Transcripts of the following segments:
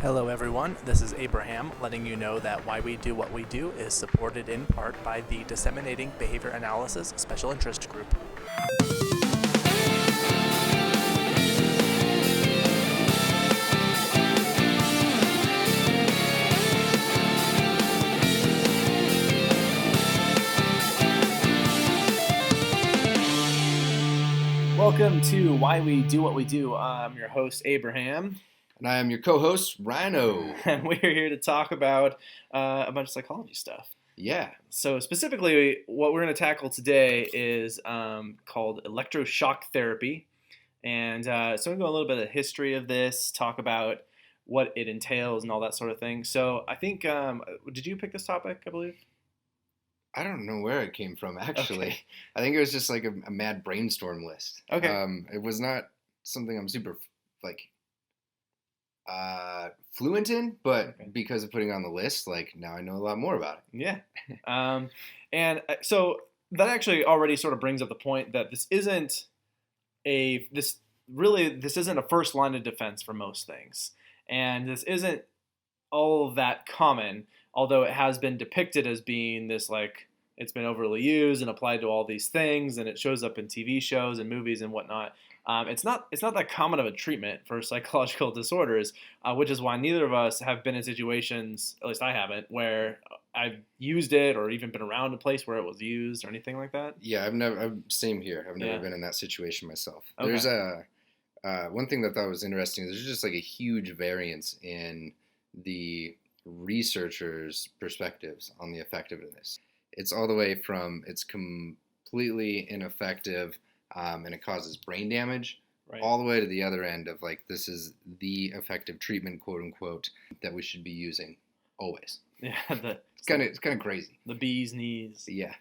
Hello, everyone. This is Abraham, letting you know that Why We Do What We Do is supported in part by the Disseminating Behavior Analysis Special Interest Group. Welcome to Why We Do What We Do. I'm your host, Abraham. And I am your co-host, Rhino. And we're here to talk about a bunch of psychology stuff. Yeah. So specifically, what we're going to tackle today is called electroshock therapy. And so I'm going to go a little bit of history of this, talk about what it entails and all that sort of thing. So I think, did you pick this topic, I believe? I don't know where it came from, actually. Okay. I think it was just like a mad brainstorm list. Okay. It was not something I'm super, fluent in, but because of putting on the list, now I know a lot more about it. Yeah. And so that actually already sort of brings up the point that this isn't a first line of defense for most things. And this isn't all that common, although it has been depicted as being this, it's been overly used and applied to all these things, and it shows up in TV shows and movies and whatnot. It's not that common of a treatment for psychological disorders, which is why neither of us have been in situations, at least I haven't, where I've used it or even been around a place where it was used or anything like that. Yeah, same here. I've never been in that situation myself. Okay. There's one thing that I thought was interesting. There's just a huge variance in the researchers' perspectives on the effectiveness. It's all the way from it's completely ineffective and it causes brain damage, right, all the way to the other end of this is the effective treatment, quote unquote, that we should be using always. Yeah, it's kind of crazy. The bee's knees. Yeah.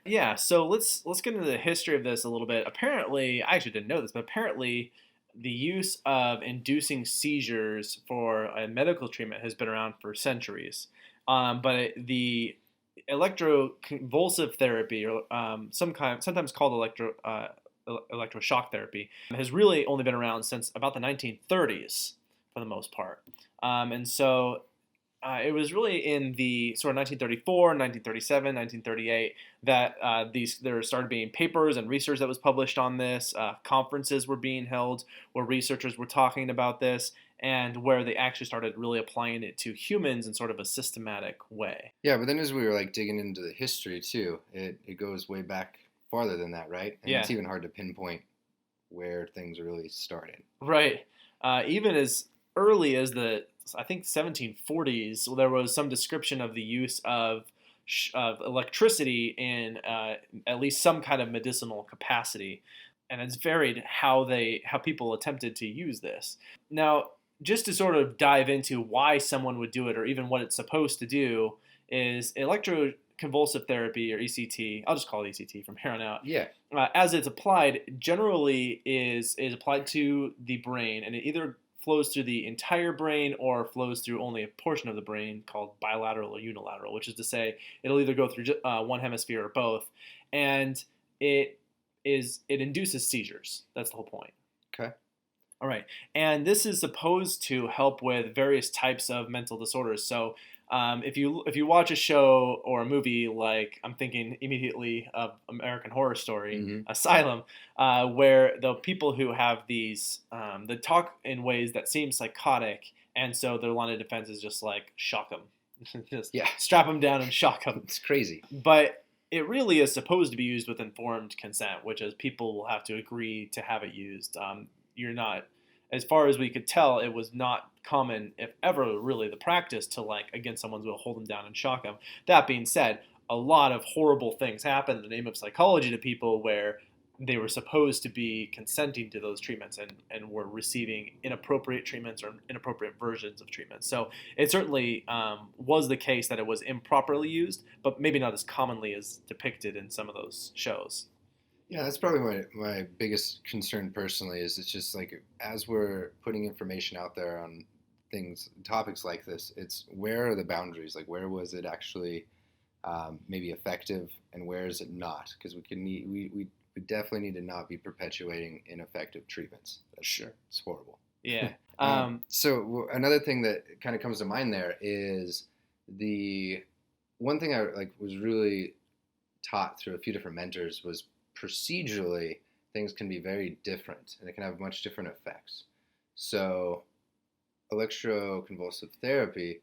Yeah. So let's get into the history of this a little bit. Apparently, I actually didn't know this, but apparently, the use of inducing seizures for a medical treatment has been around for centuries. The electroconvulsive therapy, or sometimes called electroshock therapy, has really only been around since about the 1930s for the most part. And so it was really in the sort of 1934, 1937, 1938 that there started being papers and research that was published on this. Conferences were being held where researchers were talking about this, and where they actually started really applying it to humans in sort of a systematic way. Yeah, but then as we were digging into the history too, it goes way back farther than that, right? And it's even hard to pinpoint where things really started. Right. Even as early as I think 1740s, there was some description of the use of electricity in at least some kind of medicinal capacity, and it's varied how people attempted to use this. Now, just to sort of dive into why someone would do it, or even what it's supposed to do, is electroconvulsive therapy, or ECT. I'll just call it ECT from here on out. Yeah. As it's applied, generally is applied to the brain, and it either flows through the entire brain or flows through only a portion of the brain, called bilateral or unilateral, which is to say it'll either go through one hemisphere or both, and it induces seizures. That's the whole point. Okay. All right, and this is supposed to help with various types of mental disorders. So if you watch a show or a movie, I'm thinking immediately of American Horror Story, mm-hmm. Asylum, where the people who have these, they talk in ways that seem psychotic, and so their line of defense is just shock them. Just strap them down and shock them. It's crazy. But it really is supposed to be used with informed consent, which is people will have to agree to have it used. You're not, as far as we could tell, it was not common, if ever really, the practice to against someone's will, hold them down and shock them. That being said, a lot of horrible things happen in the name of psychology to people where they were supposed to be consenting to those treatments and were receiving inappropriate treatments or inappropriate versions of treatments. So it certainly was the case that it was improperly used, but maybe not as commonly as depicted in some of those shows. Yeah, that's probably my biggest concern personally, is it's just as we're putting information out there on topics like this, it's where are the boundaries? Where was it actually maybe effective, and where is it not? Because we definitely need to not be perpetuating ineffective treatments. That's, sure. It's horrible. Yeah. Another thing that kind of comes to mind there is the one thing I like was really taught through a few different mentors was procedurally things can be very different and it can have much different effects. So electroconvulsive therapy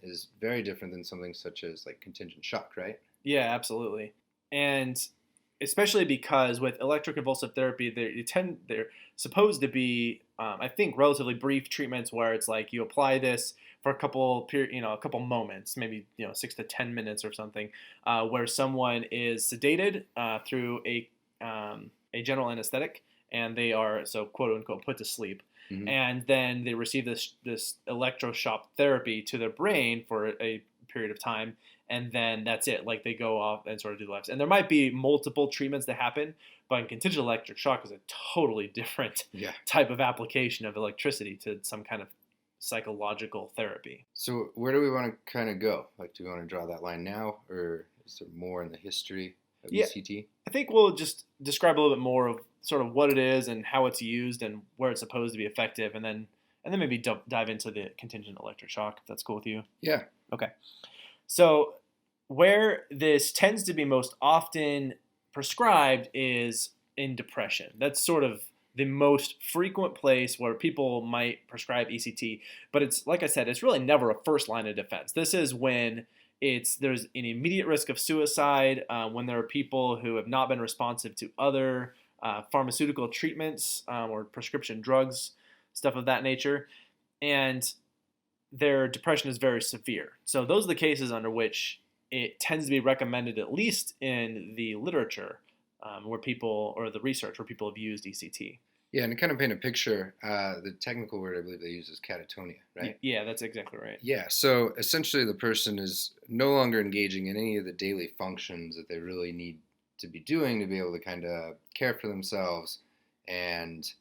is very different than something such as like contingent shock, right? Yeah, absolutely. And especially because with electroconvulsive therapy, they're supposed to be, I think, relatively brief treatments where it's like you apply this for a couple moments, maybe 6 to 10 minutes or something, where someone is sedated through a general anesthetic, and they are so quote unquote put to sleep. Mm-hmm. And then they receive this electroshock therapy to their brain for a period of time, and then that's it. Like they go off and sort of do the lives. And there might be multiple treatments that happen, but in contingent electric shock is a totally different type of application of electricity to some kind of psychological therapy. So where do we want to kind of go? Like, do we want to draw that line now, or is there more in the history of ECT? I think we'll just describe a little bit more of sort of what it is and how it's used and where it's supposed to be effective, and then maybe dive into the contingent electric shock, if that's cool with you. Yeah. Okay. So where this tends to be most often prescribed is in depression. That's sort of the most frequent place where people might prescribe ECT. But it's, like I said, it's really never a first line of defense. This is when there's an immediate risk of suicide, when there are people who have not been responsive to other pharmaceutical treatments or prescription drugs, stuff of that nature. And their depression is very severe. So those are the cases under which it tends to be recommended, at least in the literature, where people, or the research, where people have used ECT. Yeah, and to kind of paint a picture, the technical word I believe they use is catatonia, right? Yeah, that's exactly right. Yeah, so essentially the person is no longer engaging in any of the daily functions that they really need to be doing to be able to kind of care for themselves and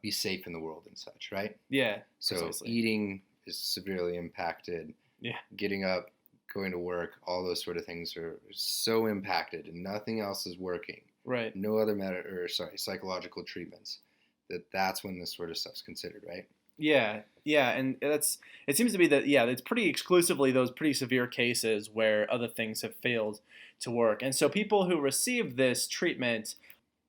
be safe in the world and such, right? Yeah. So precisely. Eating is severely impacted. Yeah. Getting up, going to work, all those sort of things are so impacted, and nothing else is working. Right. No other psychological treatments. That's when this sort of stuff's considered, right? Yeah, and it seems to be that it's pretty exclusively those pretty severe cases where other things have failed to work. And so people who receive this treatment,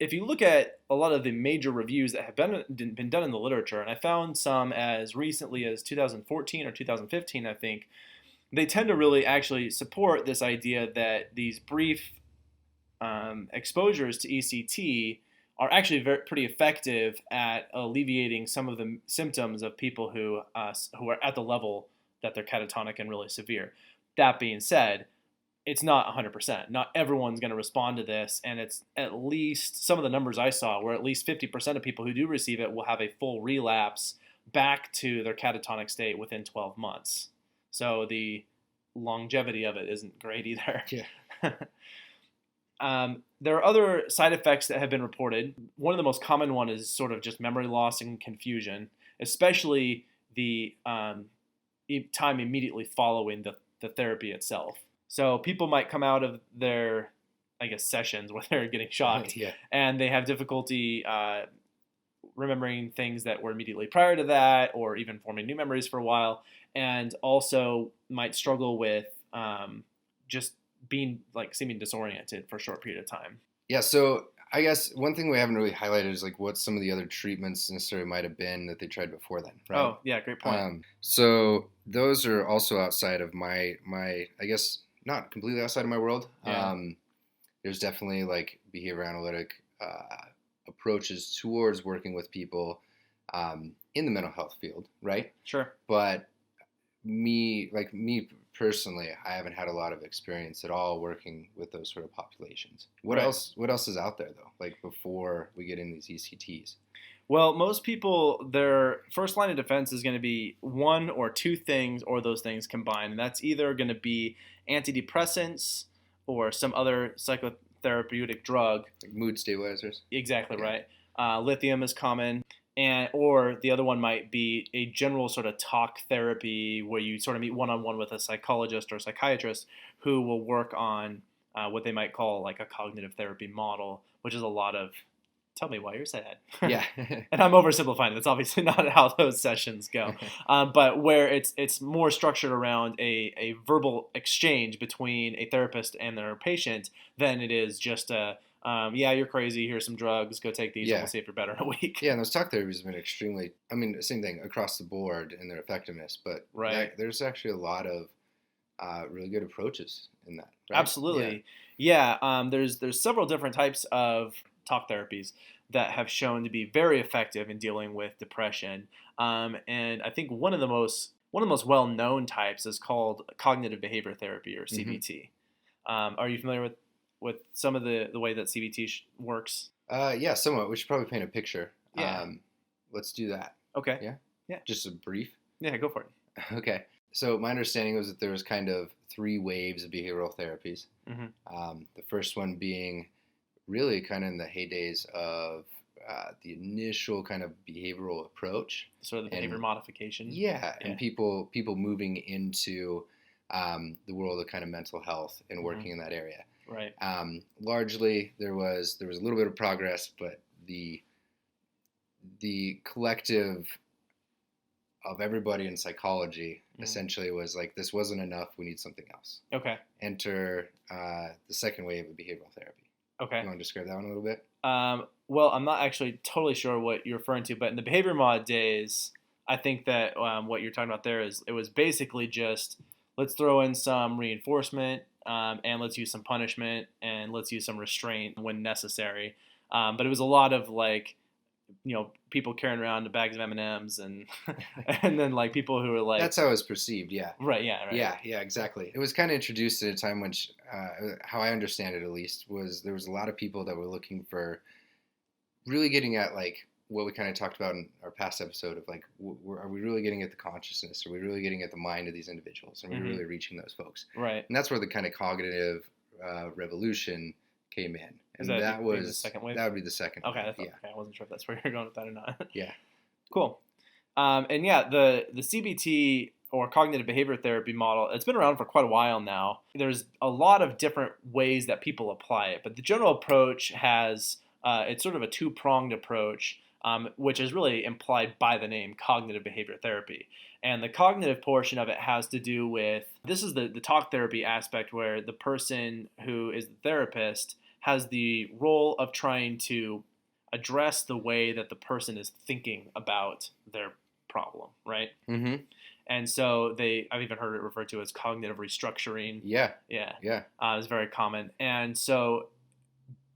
if you look at a lot of the major reviews that have been done in the literature, and I found some as recently as 2014 or 2015, I think, they tend to really actually support this idea that these brief exposures to ECT are actually pretty effective at alleviating some of the symptoms of people who are at the level that they're catatonic and really severe. That being said, it's not 100%. Not everyone's going to respond to this, and it's at least some of the numbers I saw were at least 50% of people who do receive it will have a full relapse back to their catatonic state within 12 months. So the longevity of it isn't great either. Yeah. There are other side effects that have been reported. One of the most common one is sort of just memory loss and confusion, especially the time immediately following the therapy itself. So people might come out of their, sessions where they're getting shocked, and they have difficulty remembering things that were immediately prior to that, or even forming new memories for a while, and also might struggle with just being seeming disoriented for a short period of time. Yeah, so I guess one thing we haven't really highlighted is what some of the other treatments necessarily might have been that they tried before then, right? Oh, yeah, great point. So those are also outside of my I guess not completely outside of my world. Yeah. There's definitely behavior analytic approaches towards working with people in the mental health field, right? Sure. But me personally, I haven't had a lot of experience at all working with those sort of populations. What else is out there though? Before we get in these ECTs? Well, most people, their first line of defense is going to be one or two things or those things combined. And that's either going to be antidepressants or some other psychotherapeutic drug. Like mood stabilizers. Exactly right. Lithium is common. Or the other one might be a general sort of talk therapy where you sort of meet one-on-one with a psychologist or psychiatrist who will work on what they might call a cognitive therapy model, which is a lot of tell me why you're sad. Yeah. And I'm oversimplifying it. That's obviously not how those sessions go. But where it's more structured around a verbal exchange between a therapist and their patient than it is just yeah, you're crazy. Here's some drugs. Go take these, and Yeah. we'll see if you're better in a week. Yeah, and those talk therapies have been extremely, I mean, same thing across the board in their effectiveness, but Right. there's actually a lot of really good approaches in that, right? Absolutely. Yeah. There's several different types of talk therapies that have shown to be very effective in dealing with depression. And I think one of the most well-known types is called cognitive behavior therapy, or Yeah. CBT. Are you familiar with some of the way that CBT works? Yeah, somewhat. We should probably paint a picture. Yeah. Let's do that. Okay. Yeah? Yeah. Just a brief. Yeah. Go for it. Okay. So my understanding was that there was kind of three waves of behavioral therapies. The first one being really kind of in the heydays of the initial kind of behavioral approach. Sort of the behavior modification. Yeah, and people moving into the world of kind of mental health and working in that area. Right. Largely, there was a little bit of progress, but the collective of everybody in psychology essentially was like, this wasn't enough. We need something else. Okay. Enter the second wave of behavioral therapy. Okay. You want to describe that one a little bit? Well, I'm not actually totally sure what you're referring to, but in the behavior mod days, I think that what you're talking about there is it was basically just let's throw in some reinforcement and let's use some punishment and let's use some restraint when necessary. But it was a lot of like, people carrying around the bags of M&Ms and and then like people who were like, that's how it was perceived. Yeah. Right. Yeah. Right. Yeah, exactly. It was kind of introduced at a time when, how I understand it at least, was there was a lot of people that were looking for really getting at like what we kind of talked about in our past episode of like, are we really getting at the consciousness? Are we really getting at the mind of these individuals? Are we really reaching those folks? Right. And that's where the kind of cognitive revolution came in. And that was the second wave? That would be the second Okay. wave. Okay. I wasn't sure if that's where you're going with that or not. Yeah. Cool. And yeah, the CBT or cognitive behavior therapy model, it's been around for quite a while now. There's a lot of different ways that people apply it, but the general approach has, it's sort of a two-pronged approach, which is really implied by the name cognitive behavior therapy. And the cognitive portion of it has to do with, this is the talk therapy aspect where the person who is the therapist has the role of trying to address the way that the person is thinking about their problem, right? Mm-hmm. And so I've even heard it referred to as cognitive restructuring. Yeah. Yeah. Yeah. It's very common. And so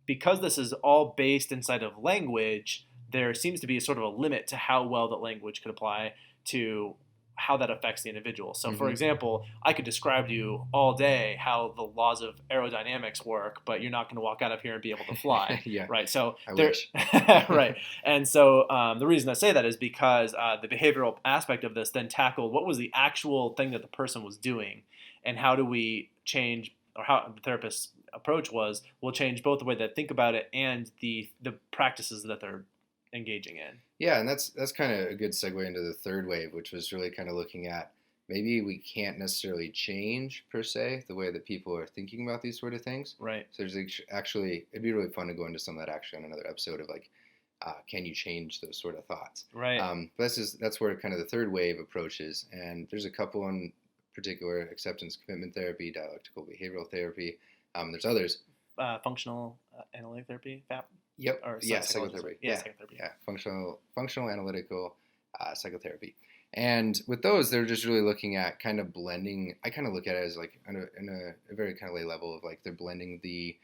because this is all based inside of language, there seems to be sort of a limit to how well that language could apply to how that affects the individual. So, for example, I could describe to you all day how the laws of aerodynamics work, but you're not going to walk out of here and be able to fly. Yeah. Right. So, I wish. Right. And so the reason I say that is because the behavioral aspect of this then tackled what was the actual thing that the person was doing, and how do we change, or how the therapist's approach was, will change both the way they think about it and the practices that they're engaging in. Yeah, and that's kind of a good segue into the third wave, which was really kind of looking at maybe we can't necessarily change per se the way that people are thinking about these sort of things. Right. So there's actually, it'd be really fun to go into some of that actually on another episode of like, can you change those sort of thoughts? Right. But that's where kind of the third wave approaches, and there's a couple in particular: acceptance commitment therapy, dialectical behavioral therapy. There's others. Functional analytic therapy, FAP. Yep. Or Psychotherapy. Psychotherapy. Yeah. Functional analytical psychotherapy. And with those, they're just really looking at kind of blending. I kind of look at it as like in a very kind of lay level of like they're blending the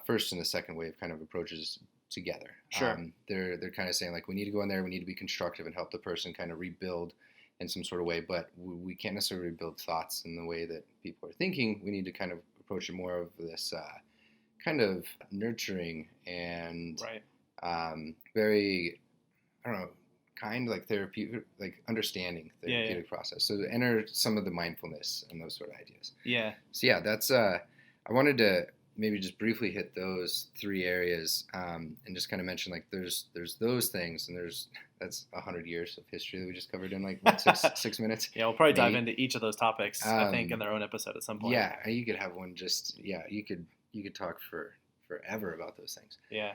first and the second wave kind of approaches together. Sure. They're kind of saying like we need to go in there, we need to be constructive and help the person kind of rebuild in some sort of way, but we can't necessarily rebuild thoughts in the way that people are thinking. We need to kind of approach it more of this kind of nurturing and very, I don't know, kind of like therapeutic, like understanding therapeutic process. So enter some of the mindfulness and those sort of ideas. Yeah. So yeah, that's I wanted to maybe just briefly hit those three areas and just kind of mention like there's those things, and that's 100 years of history that we just covered in like what, six minutes. Yeah, we'll probably dive into each of those topics I think in their own episode at some point. Yeah, you could have one you could talk for forever about those things. Yeah.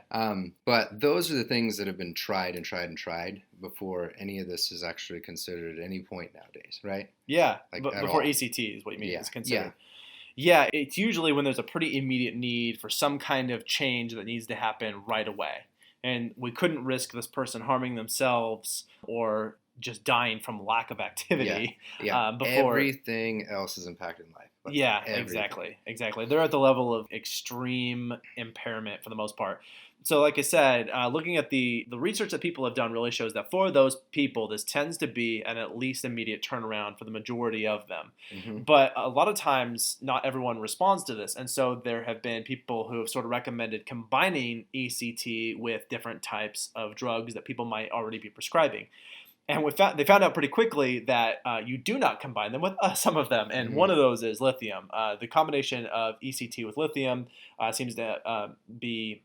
But those are the things that have been tried and tried and tried before any of this is actually considered at any point nowadays, right? Yeah. Like But at before all. ECT is what you mean Yeah. is considered. Yeah, it's usually when there's a pretty immediate need for some kind of change that needs to happen right away. And we couldn't risk this person harming themselves or just dying from lack of Yeah. activity Yeah. before. Everything else is impacted in life. Like Yeah, everything. exactly. They're at the level of extreme impairment for the most part. So, like I said, looking at the research that people have done really shows that for those people, this tends to be an at least immediate turnaround for the majority of them. Hmm. But a lot of times, not everyone responds to this. And so there have been people who have sort of recommended combining ECT with different types of drugs that people might already be prescribing. And they found out pretty quickly that you do not combine them with some of them. And one Hmm. of those is lithium. The combination of ECT with lithium seems to be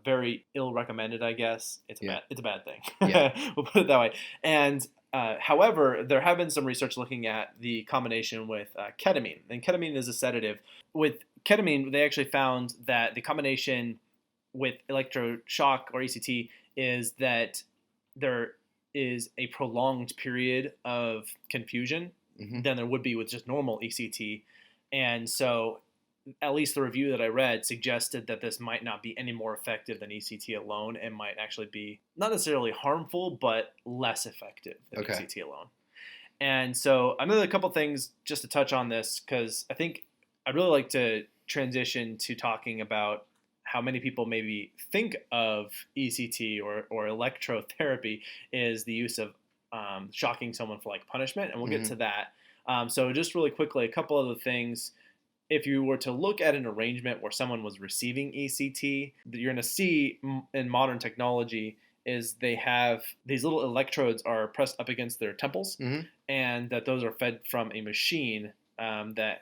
very ill recommended, I guess. Yeah. It's a bad thing. Yeah. We'll put it that way. And however, there have been some research looking at the combination with ketamine. And ketamine is a sedative. With ketamine, they actually found that the combination with electroshock or ECT is that there is a prolonged period of confusion Hmm. than there would be with just normal ECT. And so, at least the review that I read suggested that this might not be any more effective than ECT alone and might actually be not necessarily harmful, but less effective than Okay. ECT alone. And so, another couple things just to touch on this, because I think I'd really like to transition to talking about how many people maybe think of ECT or electrotherapy is the use of shocking someone for like punishment, and we'll get Hmm. to that. So just really quickly, a couple other things. If you were to look at an arrangement where someone was receiving ECT, that you're going to see in modern technology is they have these little electrodes are pressed up against their temples, Hmm. and that those are fed from a machine that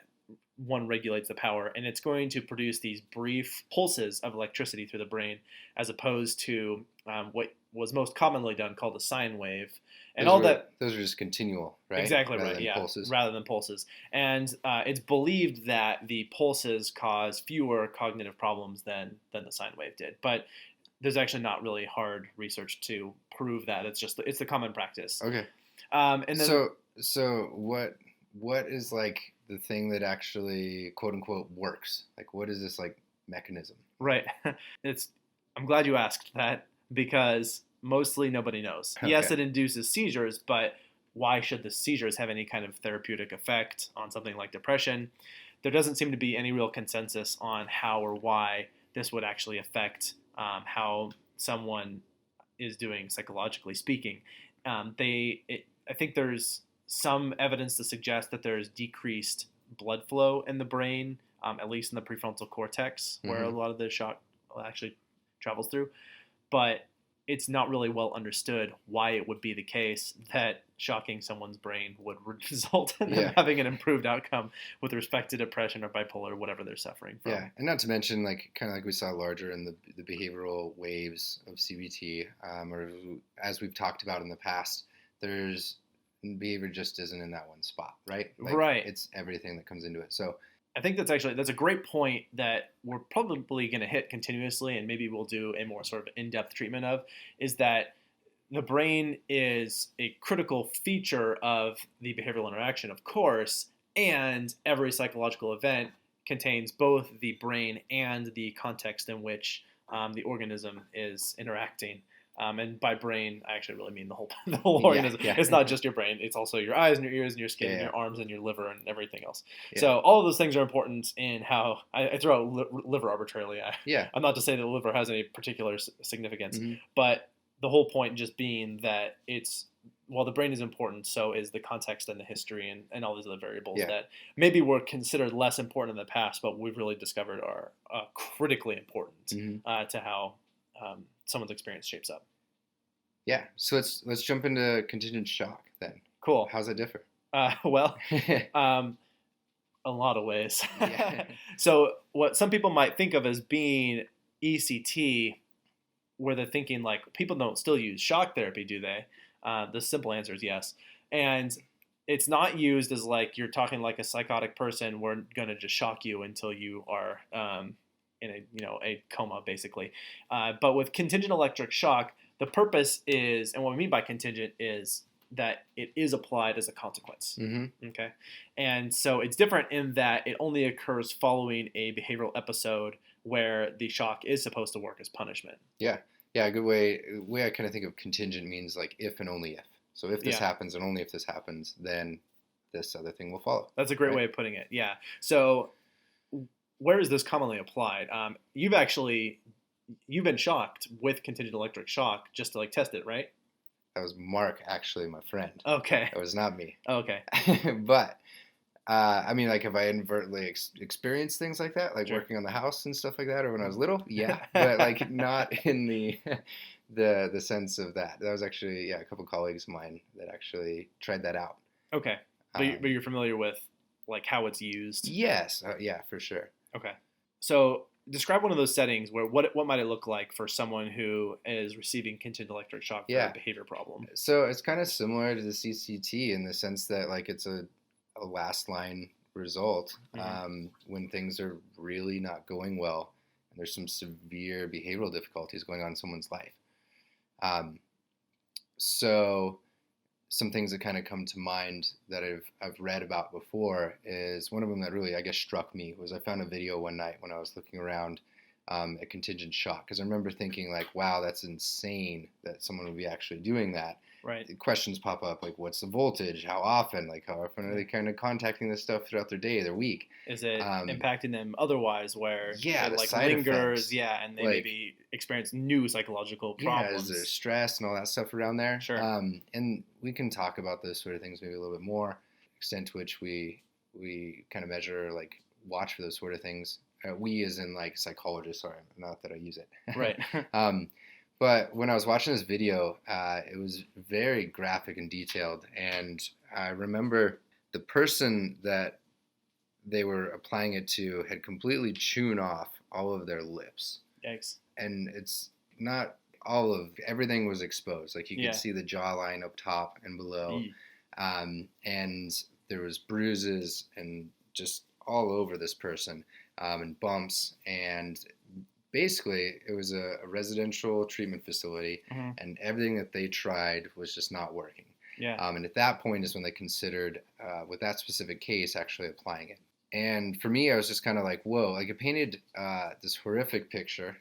one regulates the power, and it's going to produce these brief pulses of electricity through the brain, as opposed to what was most commonly done called a sine wave, and all that. Those are just continual, right? Exactly Rather right, than yeah, pulses. rather than pulses. And it's believed that the pulses cause fewer cognitive problems than the sine wave did, but there's actually not really hard research to prove that. It's the common practice. Okay. And then So what is like the thing that actually quote unquote works? Like what is this like mechanism? right, it's I'm glad you asked that because mostly nobody knows. Yes, Okay. it induces seizures, but why should the seizures have any kind of therapeutic effect on something like depression? There doesn't seem to be any real consensus on how or why this would actually affect how someone is doing psychologically speaking. I think there's some evidence to suggest that there's decreased blood flow in the brain, at least in the prefrontal cortex, where a Hmm. lot of the shock actually travels through. But it's not really well understood why it would be the case that shocking someone's brain would result in them Yeah. having an improved outcome with respect to depression or bipolar or whatever they're suffering from. Yeah, and not to mention like kind of like we saw larger in the behavioral waves of CBT, or as we've talked about in the past, there's behavior just isn't in that one spot, right? Like Right. it's everything that comes into it. So I think that's a great point that we're probably going to hit continuously, and maybe we'll do a more sort of in-depth treatment of, is that the brain is a critical feature of the behavioral interaction, of course, and every psychological event contains both the brain and the context in which the organism is interacting. And by brain, I actually really mean the whole the whole yeah, organism. yeah, It's not just your brain; it's also your eyes and your ears and your skin yeah, and yeah, your arms and your liver and everything else. yeah, So all of those things are important in how I throw out liver arbitrarily. yeah. I'm not to say that the liver has any particular significance, Hmm. but the whole point just being that while the brain is important, so is the context and the history and all these other variables Yeah. that maybe were considered less important in the past, but we've really discovered are critically important Hmm. to how someone's experience shapes up. Yeah. So let's jump into contingent shock then. Cool. How's that differ? Well, a lot of ways. Yeah. So what some people might think of as being ECT, where they're thinking like people don't still use shock therapy, do they? The simple answer is yes. And it's not used as like you're talking like a psychotic person. We're gonna just shock you until you are in a a coma basically. But with contingent electric shock, the purpose is, and what we mean by contingent is that it is applied as a consequence. Mm-hmm. Okay, and so it's different in that it only occurs following a behavioral episode where the shock is supposed to work as punishment. Yeah. Yeah. A good way I kind of think of contingent means like if and only if. So if this Yeah, happens and only if this happens, then this other thing will follow. that's a great Right. way of putting it. Yeah. So where is this commonly applied? You've been shocked with contingent electric shock just to like test it, right? That was Mark, actually, my friend. Okay. That was not me. Okay. But I mean, like, have I inadvertently experienced things like that, like Sure. working on the house and stuff like that, or when I was little? Yeah, but like not in the the sense of that. That was actually a couple colleagues of mine that actually tried that out. Okay. But you're familiar with like how it's used. Yes, yeah, for sure. Okay. So describe one of those settings where what might it look like for someone who is receiving contingent electric shock for Yeah. a behavior problem? So it's kind of similar to the CCT in the sense that like it's a last line result when things are really not going well and there's some severe behavioral difficulties going on in someone's life. Um, so some things that kind of come to mind that I've read about before is one of them that really I guess struck me was I found a video one night when I was looking around at contingent shock because I remember thinking like, wow, that's insane that someone would be actually doing that. Right. Questions pop up like, what's the voltage? How often? Like, how often are they kind of contacting this stuff throughout their day, their week? Is it impacting them otherwise where Yeah, it the like side lingers, effects. yeah, and they Like, maybe experience new psychological yeah, problems? is there stress and all that stuff around there? Sure. And we can talk about those sort of things maybe a little bit more, extent to which we kind of measure, like, watch for those sort of things. We as in, like, psychologists, sorry, not that I use it. Right. But when I was watching this video, it was very graphic and detailed. And I remember the person that they were applying it to had completely chewed off all of their lips. Yikes. And it's not all of everything was exposed. Like you Yeah. could see the jawline up top and below. And there was bruises and just all over this person and bumps. And basically, it was a residential treatment facility, and everything that they tried was just not working. Yeah. And at that point is when they considered, with that specific case, actually applying it. And for me, I was just kind of like, whoa, like it painted this horrific picture,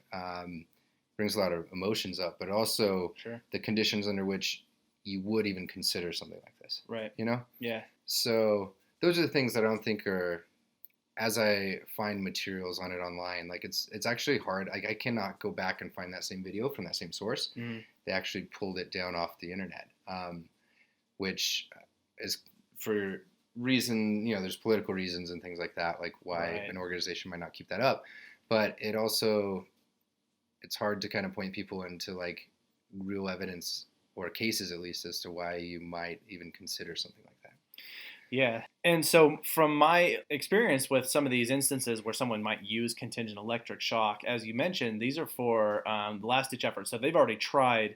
brings a lot of emotions up, but also Sure. the conditions under which you would even consider something like this. Right. You know? Yeah. So those are the things that I don't think are, as I find materials on it online, like it's actually hard. I cannot go back and find that same video from that same source. They actually pulled it down off the internet, which is for reason, there's political reasons and things like that, like why an organization might not keep that up. But it also, it's hard to kind of point people into like real evidence or cases at least as to why you might even consider something like that. Yeah. And so from my experience with some of these instances where someone might use contingent electric shock, as you mentioned, these are for the last-ditch efforts. So they've already tried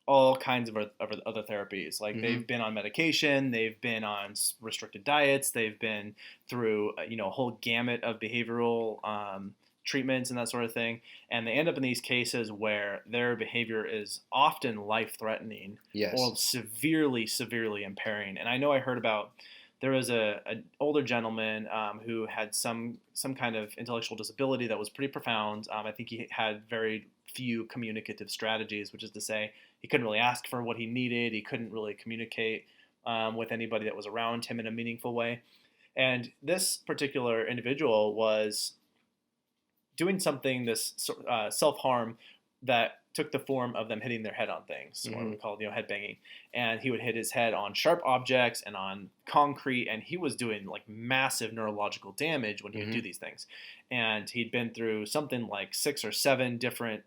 all kinds of other therapies. Like they've been on medication, they've been on restricted diets, they've been through a whole gamut of behavioral treatments and that sort of thing. And they end up in these cases where their behavior is often life-threatening or severely, severely impairing. And I know I heard about there was an older gentleman who had some kind of intellectual disability that was pretty profound. I think he had very few communicative strategies, which is to say he couldn't really ask for what he needed. He couldn't really communicate with anybody that was around him in a meaningful way. And this particular individual was doing something, this self-harm that took the form of them hitting their head on things, what we call head banging. And he would hit his head on sharp objects and on concrete, and he was doing like massive neurological damage when he would do these things. And he'd been through something like 6 or 7 different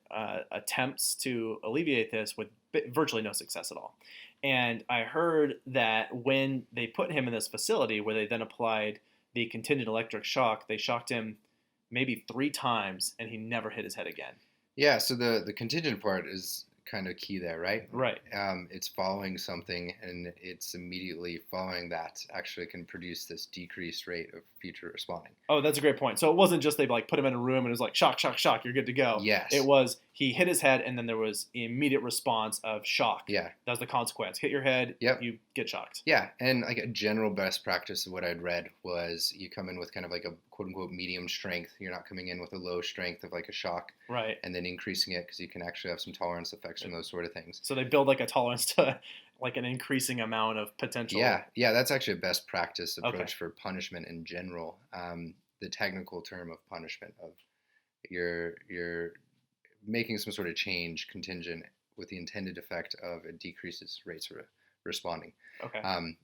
attempts to alleviate this with virtually no success at all. And I heard that when they put him in this facility where they then applied the contingent electric shock, they shocked him maybe 3 times and he never hit his head again. Yeah, so the contingent part is kind of key there, right? Right. It's following something, and it's immediately following that actually can produce this decreased rate of future responding. Oh, that's a great point. So it wasn't just they like put him in a room and it was like shock, shock, shock, you're good to go. It Yes. was he hit his head and then there was immediate response of shock. Yeah. That was the consequence. Hit your head, Yep. you get shocked. Yeah, and like a general best practice of what I'd read was you come in with kind of like a quote unquote medium strength. You're not coming in with a low strength of like a shock, Right. and then increasing it because you can actually have some tolerance effects from those sort of things. So they build like a tolerance to like an increasing amount of potential. Yeah, that's actually a best practice approach Okay. for punishment in general. The technical term of punishment of you're making some sort of change contingent with the intended effect of it decreases rates of responding. Okay.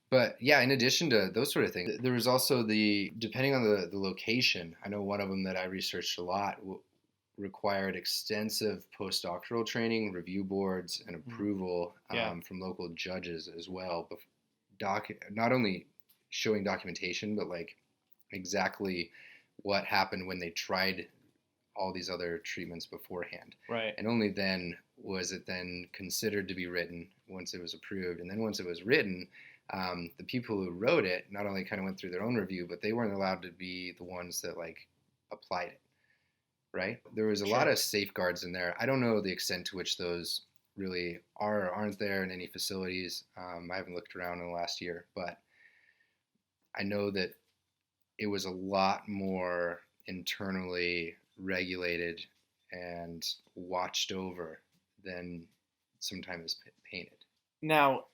But yeah, in addition to those sort of things, there was also depending on the location, I know one of them that I researched a lot required extensive postdoctoral training, review boards, and approval Yeah. from local judges as well. Not only showing documentation, but like exactly what happened when they tried all these other treatments beforehand. Right. And only then was it then considered to be written once it was approved. And then once it was written, the people who wrote it not only kind of went through their own review, but they weren't allowed to be the ones that like applied it. Right? There was a lot of safeguards in there. I don't know the extent to which those really are or aren't there in any facilities. I haven't looked around in the last year, but I know that it was a lot more internally regulated and watched over than sometimes painted. Now,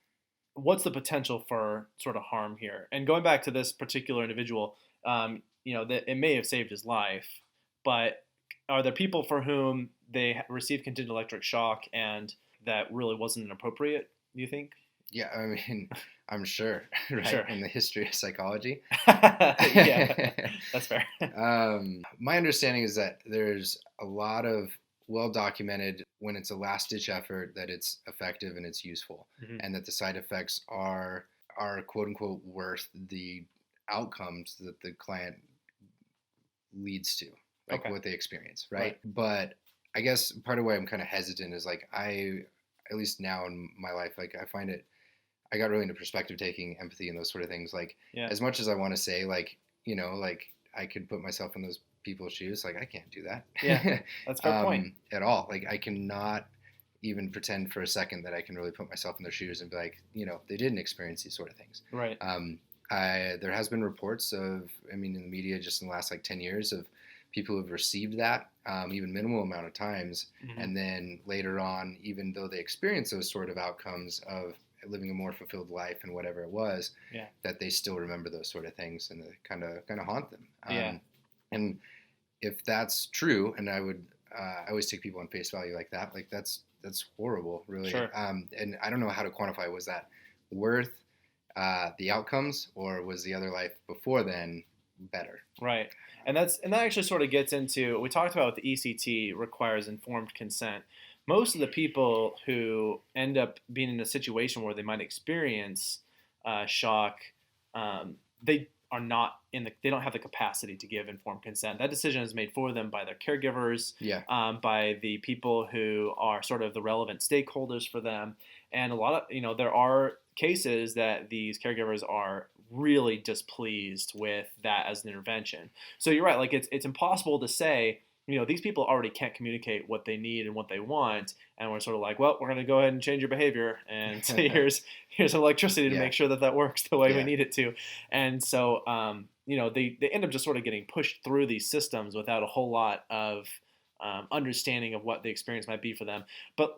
what's the potential for sort of harm here? And going back to this particular individual, that it may have saved his life, but are there people for whom they received continued electric shock and that really wasn't inappropriate, do you think? Yeah, I mean, I'm sure, right? Sure. In the history of psychology. Yeah, that's fair. My understanding is that there's a lot of well documented when it's a last ditch effort that it's effective and it's useful, and that the side effects are quote unquote worth the outcomes that the client leads to, like what they experience, right? But I guess part of why I'm kind of hesitant is like at least now in my life, like I got really into perspective taking, empathy, and those sort of things. Like as much as I want to say, like like I could put myself in those people's shoes, like I can't do that. Yeah, that's a fair point. At all. Like I cannot even pretend for a second that I can really put myself in their shoes and be like, they didn't experience these sort of things. Right. There has been reports of, in the media just in the last like 10 years of people who have received that even minimal amount of times, and then later on, even though they experience those sort of outcomes of living a more fulfilled life and whatever it was, that they still remember those sort of things and they kind of haunt them. And if that's true, and I always take people on face value like that, like that's horrible, really. Sure. And I don't know how to quantify. Was that worth the outcomes, or was the other life before then better? Right. And that actually sort of gets into what we talked about with the ECT requires informed consent. Most of the people who end up being in a situation where they might experience shock, they are not they don't have the capacity to give informed consent. That decision is made for them by their caregivers, by the people who are sort of the relevant stakeholders for them. And a lot of, there are cases that these caregivers are really displeased with that as an intervention. So you're right, like it's impossible to say, these people already can't communicate what they need and what they want, and we're sort of like, well, we're going to go ahead and change your behavior, and here's electricity to make sure that works the way we need it to. And so, they end up just sort of getting pushed through these systems without a whole lot of understanding of what the experience might be for them. But,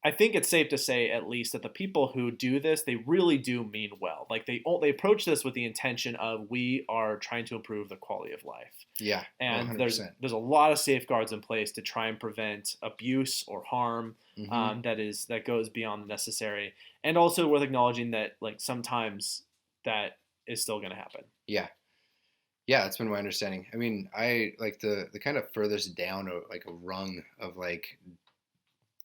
I think it's safe to say, at least, that the people who do this, they really do mean well. Like they approach this with the intention of, we are trying to improve the quality of life. Yeah, and 100%. there's a lot of safeguards in place to try and prevent abuse or harm that goes beyond the necessary, and also worth acknowledging that like sometimes that is still going to happen. Yeah, that's been my understanding. I like the kind of furthest down like a rung of like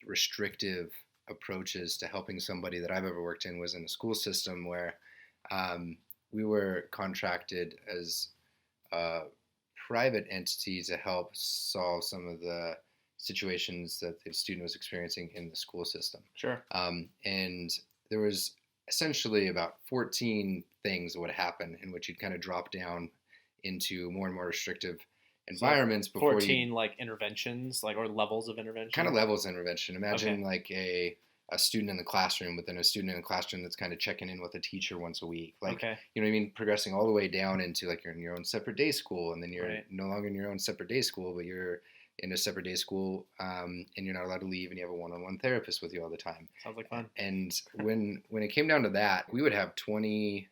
restrictive approaches to helping somebody that I've ever worked in was in a school system where we were contracted as a private entity to help solve some of the situations that the student was experiencing in the school system. Sure. And there was essentially about 14 things that would happen in which you'd kind of drop down into more and more restrictive So environments before you 14 like interventions, like or levels of kind of intervention. levels of intervention. Okay. Imagine like a student in the classroom within a student in the classroom that's kind of checking in with a teacher once a week. Like, Okay. you know what I mean? Progressing all the way down into like you're in your own separate day school, and then you're Right. no longer in your own separate day school, but you're in a separate day school, and you're not allowed to leave, and you have a one-on-one therapist with you all the time. Sounds like fun. And when it came down to that, we would have 20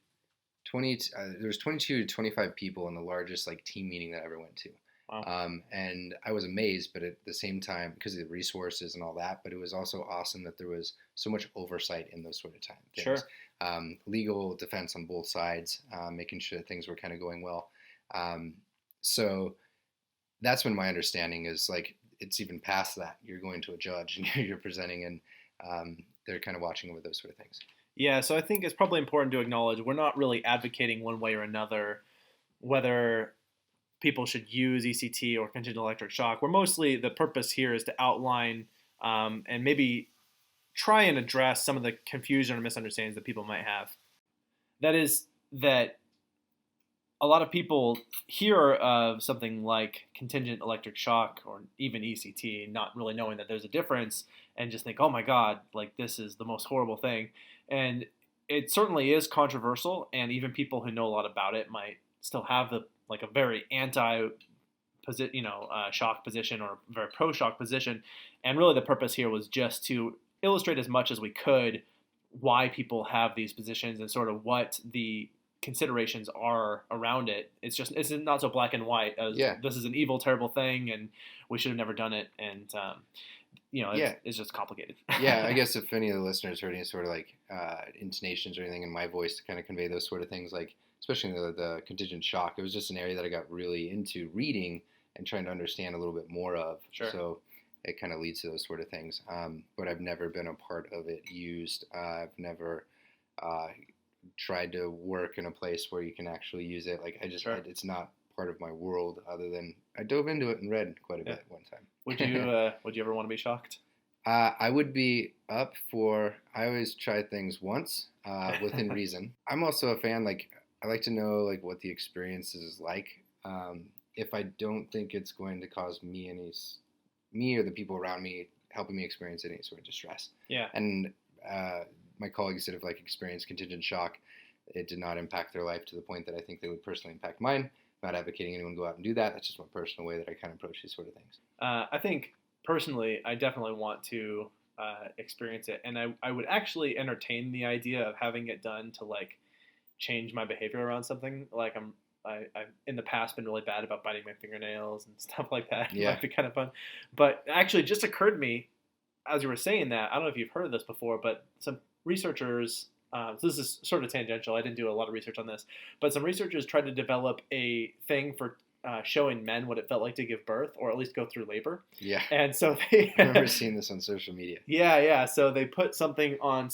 there was 22 to 25 people in the largest like team meeting that I ever went to. Wow. And I was amazed, but at the same time, because of the resources and all that, but it was also awesome that there was so much oversight in those sort of things. Sure. Legal defense on both sides, making sure that things were kind of going well. So that's when my understanding is like it's even past that. You're going to a judge and you're presenting, and they're kind of watching over those sort of things. Yeah, so I think it's probably important to acknowledge we're not really advocating one way or another whether people should use ECT or contingent electric shock. We're mostly, the purpose here is to outline and maybe try and address some of the confusion or misunderstandings that people might have. That is that a lot of people hear of something like contingent electric shock or even ECT, not really knowing that there's a difference, and just think, oh my God, like this is the most horrible thing. And it certainly is controversial, and even people who know a lot about it might still have the like a very anti shock position or very pro shock position. And really the purpose here was just to illustrate as much as we could why people have these positions and sort of what the considerations are around it. It's not so black and white as Yeah. this is an evil, terrible thing and we should have never done it. And Yeah. it's just complicated. Yeah, I guess if any of the listeners heard any sort of like intonations or anything in my voice to kind of convey those sort of things, like especially the contingent shock, it was just an area that I got really into reading and trying to understand a little bit more of. Sure. So it kind of leads to those sort of things. But I've never been a part of it used. I've never tried to work in a place where you can actually use it. Like Sure. it's not part of my world other than I dove into it and read quite a bit one time. Would you ever want to be shocked? I would be up for. I always try things once, within reason. I'm also a fan. Like I like to know like what the experience is like. If I don't think it's going to cause me or the people around me helping me experience any sort of distress. Yeah. And my colleagues that have like experienced contingent shock, it did not impact their life to the point that I think they would personally impact mine. I'm not advocating anyone go out and do that. That's just my personal way that I kind of approach these sort of things. I think personally, I definitely want to experience it, and I would actually entertain the idea of having it done to like change my behavior around something. Like I've in the past been really bad about biting my fingernails and stuff like that. It Yeah. might be kind of fun, but actually, it just occurred to me as you were saying that. I don't know if you've heard of this before, but some researchers. So this is sort of tangential. I didn't do a lot of research on this, but some researchers tried to develop a thing for showing men what it felt like to give birth, or at least go through labor. Yeah. And so they I remember seeing this on social media. yeah. So they put something on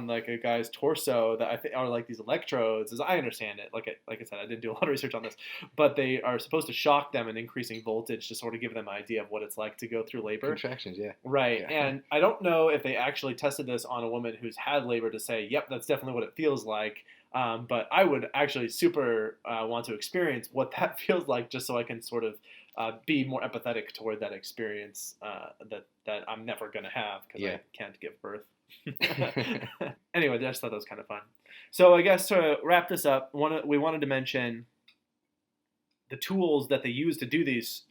like a guy's torso that I think are like these electrodes, as I understand it. Like I said, I didn't do a lot of research on this, but they are supposed to shock them in increasing voltage to sort of give them an idea of what it's like to go through labor. Contractions, yeah. Right. Yeah. And I don't know if they actually tested this on a woman who's had labor to say, yep, that's definitely what it feels like. But I would actually super want to experience what that feels like, just so I can sort of be more empathetic toward that experience that I'm never going to have because Yeah. I can't give birth. Anyway, I just thought that was kind of fun. So I guess to wrap this up, we wanted to mention the tools that they use to do these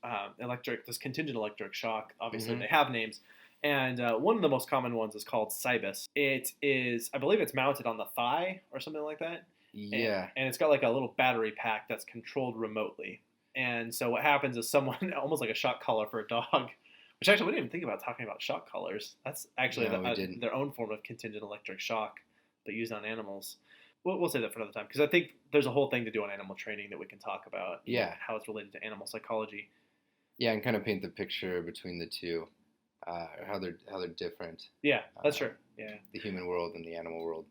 this contingent electric shock. Obviously, Mhm. they have names. And one of the most common ones is called Cybus. It is, I believe it's mounted on the thigh or something like that. Yeah. And it's got like a little battery pack that's controlled remotely. And so what happens is someone, almost like a shock collar for a dog, which actually we didn't even think about talking about shock collars. That's actually No, we didn't. their own form of contingent electric shock, but used on animals. We'll say that for another time, because I think there's a whole thing to do on animal training that we can talk about. Yeah. How it's related to animal psychology. Yeah, and kind of paint the picture between the two, how they're different, Yeah, that's true. Yeah. the human world and the animal world.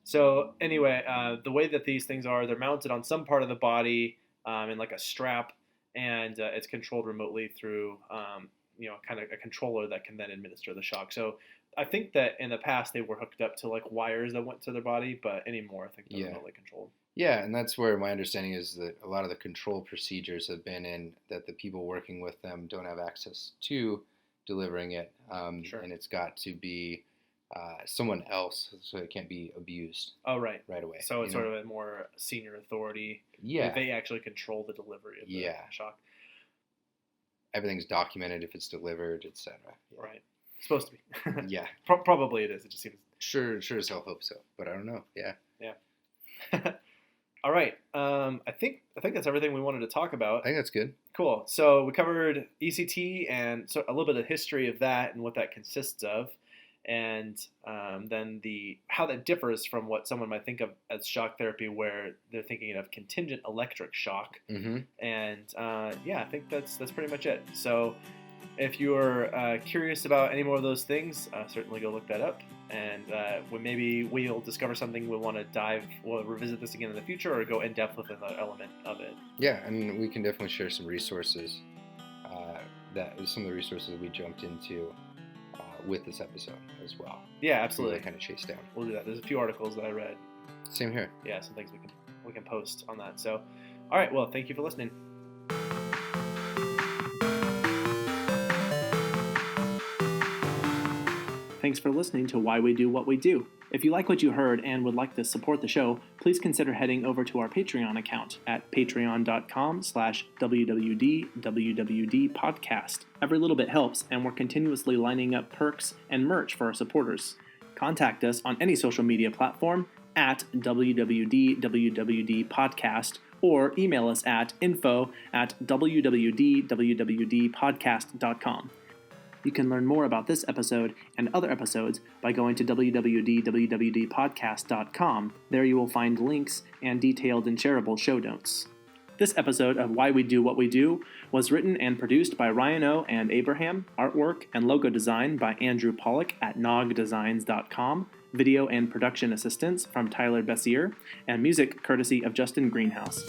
So anyway, the way that these things are, they're mounted on some part of the body in like a strap, and it's controlled remotely through kind of a controller that can then administer the shock. So I think that in the past they were hooked up to like wires that went to their body, but anymore I think they're remotely controlled. Yeah, and that's where my understanding is that a lot of the control procedures have been in that the people working with them don't have access to delivering it, Sure. and it's got to be someone else, so it can't be abused. Oh, right. Right away. So it's sort of a more senior authority. Yeah. They actually control the delivery of the shock. Everything's documented if it's delivered, etc. Yeah. Right. It's supposed to be. Yeah. Probably it is. It just seems. Sure as hell hope so, but I don't know. Yeah. Yeah. All right. I think that's everything we wanted to talk about. I think that's good. Cool. So we covered ECT and so a little bit of history of that and what that consists of, and then how that differs from what someone might think of as shock therapy, where they're thinking of contingent electric shock. Mm-hmm. And I think that's pretty much it. So if you're curious about any more of those things, certainly go look that up. And maybe we'll discover something we'll revisit this again in the future, or go in depth with another element of it. Yeah, and we can definitely share some resources. Some of the resources we jumped into with this episode as well. Yeah, absolutely. Kind of chase down. We'll do that. There's a few articles that I read. Same here. Yeah, some things we can post on that. So, all right. Well, thank you for listening. Thanks for listening to Why We Do What We Do. If you like what you heard and would like to support the show, please consider heading over to our Patreon account at patreon.com/WWDWWD podcast. Every little bit helps, and we're continuously lining up perks and merch for our supporters. Contact us on any social media platform at WWDWWD podcast, or email us at info@wwdwwdpodcast.com. You can learn more about this episode and other episodes by going to www.wwdpodcast.com. There you will find links and detailed and shareable show notes. This episode of Why We Do What We Do was written and produced by Ryan O. and Abraham, artwork and logo design by Andrew Pollock at nogdesigns.com, video and production assistance from Tyler Bessier, and music courtesy of Justin Greenhouse.